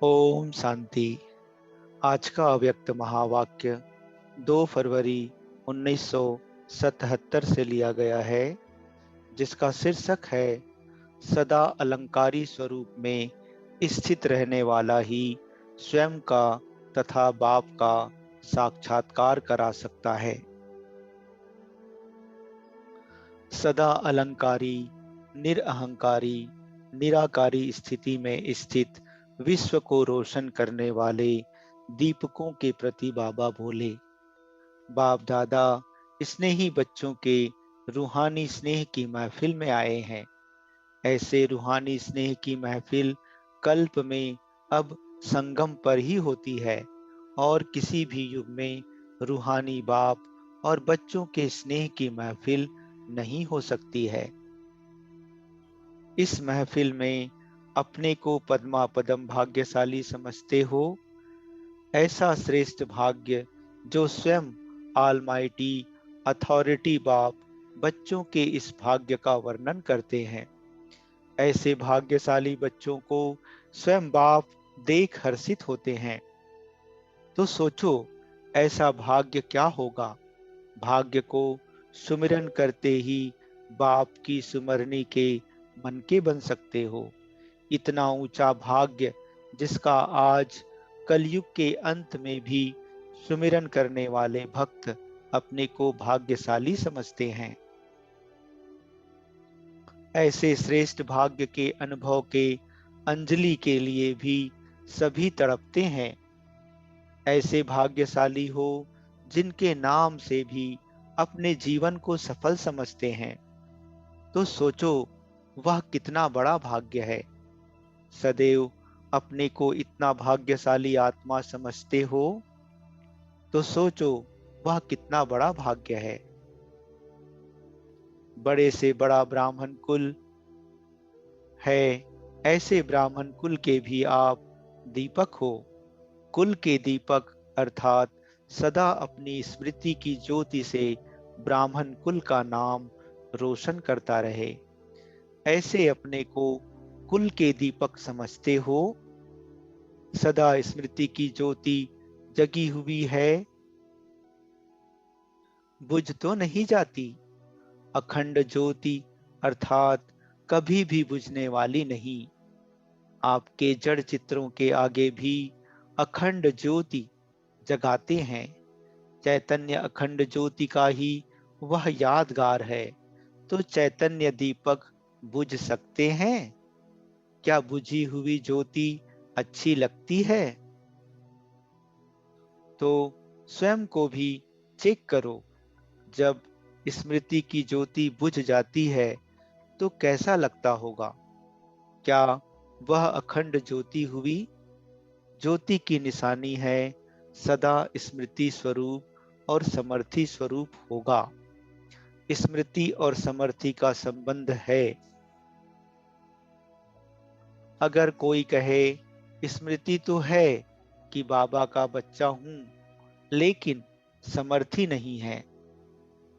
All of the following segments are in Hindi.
ओम शांति। आज का अव्यक्त महावाक्य 2 फरवरी 1977 से लिया गया है, जिसका शीर्षक है सदा अलंकारी स्वरूप में स्थित रहने वाला ही स्वयं का तथा बाप का साक्षात्कार करा सकता है। सदा अलंकारी, निरअहंकारी, निराकारी स्थिति में स्थित विश्व को रोशन करने वाले दीपकों के प्रति बाबा बोले। बाप दादा स्नेही बच्चों के रूहानी स्नेह की महफिल में आए हैं। ऐसे रूहानी स्नेह की महफिल कल्प में अब संगम पर ही होती है और किसी भी युग में रूहानी बाप और बच्चों के स्नेह की महफिल नहीं हो सकती है। इस महफिल में अपने को पद्मा पदम भाग्यशाली समझते हो। ऐसा श्रेष्ठ भाग्य जो स्वयं ऑलमाइटी अथॉरिटी बाप बच्चों के इस भाग्य का वर्णन करते हैं। ऐसे भाग्यशाली बच्चों को स्वयं बाप देख हर्षित होते हैं। तो सोचो, ऐसा भाग्य क्या होगा। भाग्य को सुमिरन करते ही बाप की सुमरनी के मन के बन सकते हो। इतना ऊंचा भाग्य जिसका आज कलयुग के अंत में भी सुमिरन करने वाले भक्त अपने को भाग्यशाली समझते हैं। ऐसे श्रेष्ठ भाग्य के अनुभव के अंजलि के लिए भी सभी तड़पते हैं। ऐसे भाग्यशाली हो जिनके नाम से भी अपने जीवन को सफल समझते हैं। तो सोचो, वह कितना बड़ा भाग्य है। सदैव अपने को इतना भाग्यशाली आत्मा समझते हो, तो सोचो वह कितना बड़ा भाग्य है। बड़े से बड़ा ब्राह्मण कुल है, ऐसे ब्राह्मण कुल के भी आप दीपक हो। कुल के दीपक अर्थात सदा अपनी स्मृति की ज्योति से ब्राह्मण कुल का नाम रोशन करता रहे। ऐसे अपने को कुल के दीपक समझते हो। सदा स्मृति की ज्योति जगी हुई है, बुझ तो नहीं जाती। अखंड ज्योति अर्थात कभी भी बुझने वाली नहीं। आपके जड़ चित्रों के आगे भी अखंड ज्योति जगाते हैं। चैतन्य अखंड ज्योति का ही वह यादगार है। तो चैतन्य दीपक बुझ सकते हैं? क्या बुझी हुई ज्योति अच्छी लगती है? तो स्वयं को भी चेक करो। जब स्मृति की ज्योति बुझ जाती है तो कैसा लगता होगा? क्या वह अखंड ज्योति हुई? ज्योति की निशानी है सदा स्मृति स्वरूप और समर्थी स्वरूप होगा। स्मृति और समर्थी का संबंध है। अगर कोई कहे स्मृति तो है कि बाबा का बच्चा हूं, लेकिन समर्थी नहीं है,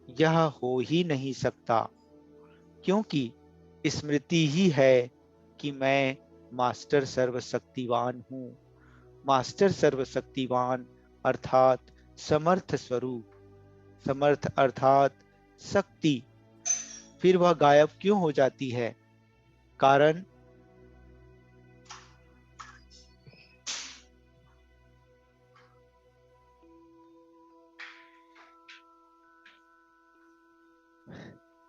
यह हो ही नहीं सकता। क्योंकि स्मृति ही है कि मैं मास्टर सर्वशक्तिवान हूँ। मास्टर सर्वशक्तिवान अर्थात समर्थ स्वरूप। समर्थ अर्थात शक्ति। फिर वह गायब क्यों हो जाती है? कारण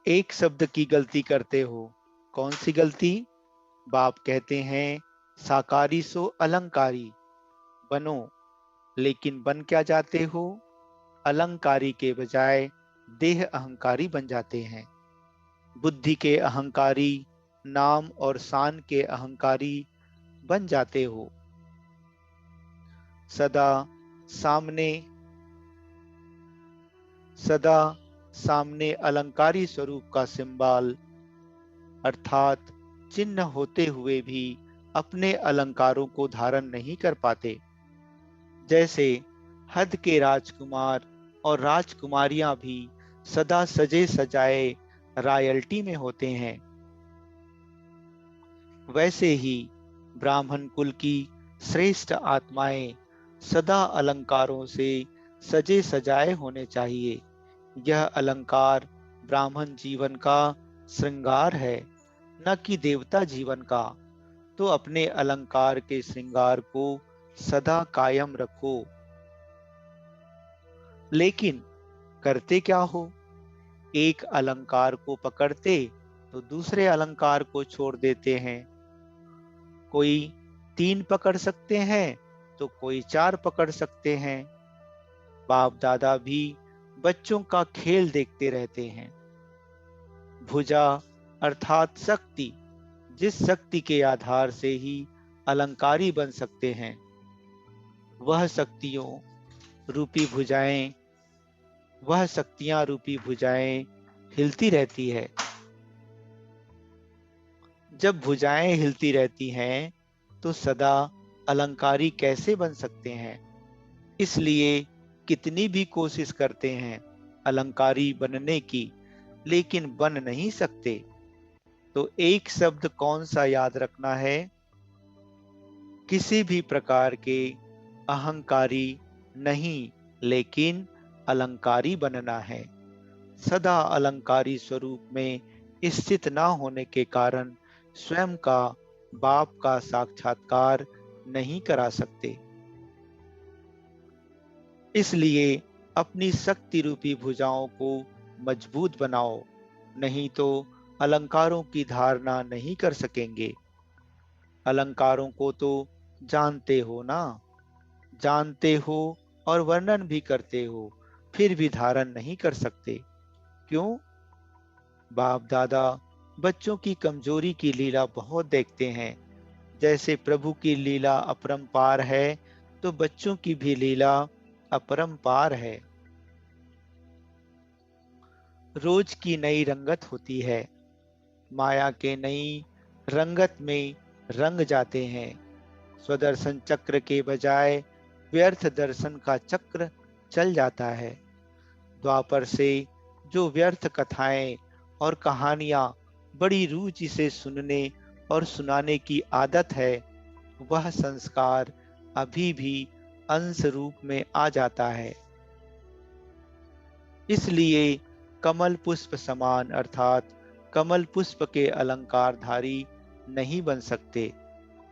एक शब्द की गलती करते हो। कौन सी गलती? बाप कहते हैं साकारी सो अलंकारी बनो, लेकिन बन क्या जाते हो? अलंकारी के बजाय देह अहंकारी बन जाते हैं। बुद्धि के अहंकारी, नाम और शान के अहंकारी बन जाते हो। सदा सामने सदा सामने अलंकारी स्वरूप का सिंबल अर्थात चिन्ह होते हुए भी अपने अलंकारों को धारण नहीं कर पाते। जैसे हद के राजकुमार और राजकुमारियां भी सदा सजे सजाए रॉयल्टी में होते हैं, वैसे ही ब्राह्मण कुल की श्रेष्ठ आत्माएं सदा अलंकारों से सजे सजाए होने चाहिए। यह अलंकार ब्राह्मण जीवन का श्रृंगार है, न कि देवता जीवन का। तो अपने अलंकार के श्रृंगार को सदा कायम रखो। लेकिन करते क्या हो? एक अलंकार को पकड़ते तो दूसरे अलंकार को छोड़ देते हैं। कोई 3 पकड़ सकते हैं तो कोई 4 पकड़ सकते हैं। बाप दादा भी बच्चों का खेल देखते रहते हैं। भुजा अर्थात शक्ति, जिस शक्ति के आधार से ही अलंकारी बन सकते हैं, वह शक्तियों रूपी भुजाएं वह शक्तियां रूपी भुजाएं हिलती रहती है। जब भुजाएं हिलती रहती हैं तो सदा अलंकारी कैसे बन सकते हैं? इसलिए कितनी भी कोशिश करते हैं अलंकारी बनने की, लेकिन बन नहीं सकते। तो एक शब्द कौन सा याद रखना है? किसी भी प्रकार के अहंकारी नहीं, लेकिन अलंकारी बनना है। सदा अलंकारी स्वरूप में स्थित न होने के कारण स्वयं का बाप का साक्षात्कार नहीं करा सकते। इसलिए अपनी शक्ति रूपी भुजाओं को मजबूत बनाओ, नहीं तो अलंकारों की धारणा नहीं कर सकेंगे। अलंकारों को तो जानते हो ना? जानते हो और वर्णन भी करते हो, फिर भी धारण नहीं कर सकते। क्यों? बाप दादा बच्चों की कमजोरी की लीला बहुत देखते हैं। जैसे प्रभु की लीला अपरंपार है, तो बच्चों की भी लीला अपरंपार है। रोज की नई रंगत होती है। माया के नई रंगत में रंग जाते हैं। स्वदर्शन चक्र के बजाय व्यर्थ दर्शन का चक्र चल जाता है। द्वापर से जो व्यर्थ कथाएं और कहानियां बड़ी रुचि से सुनने और सुनाने की आदत है, वह संस्कार अभी भी अंश रूप में आ जाता है। इसलिए कमल पुष्प समान अर्थात कमल पुष्प के अलंकारधारी नहीं बन सकते।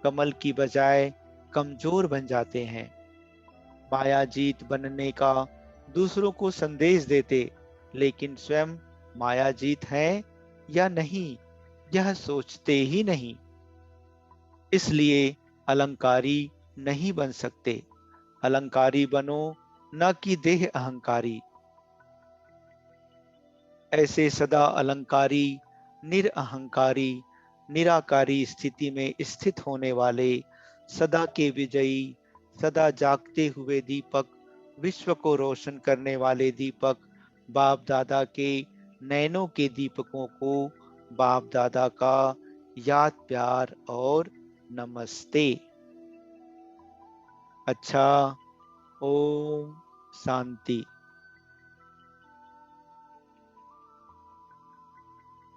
कमल की बजाय कमजोर बन जाते हैं। मायाजीत बनने का दूसरों को संदेश देते, लेकिन स्वयं मायाजीत हैं या नहीं, यह सोचते ही नहीं। इसलिए अलंकारी नहीं बन सकते। अलंकारी बनो, न कि देह अहंकारी। ऐसे सदा अलंकारी, निरअहंकारी, निराकारी स्थिति में स्थित होने वाले, सदा के विजयी, सदा जागते हुए दीपक, विश्व को रोशन करने वाले दीपक, बाप दादा के नैनों के दीपकों को बाप दादा का याद प्यार और नमस्ते। अच्छा, ओम शांति।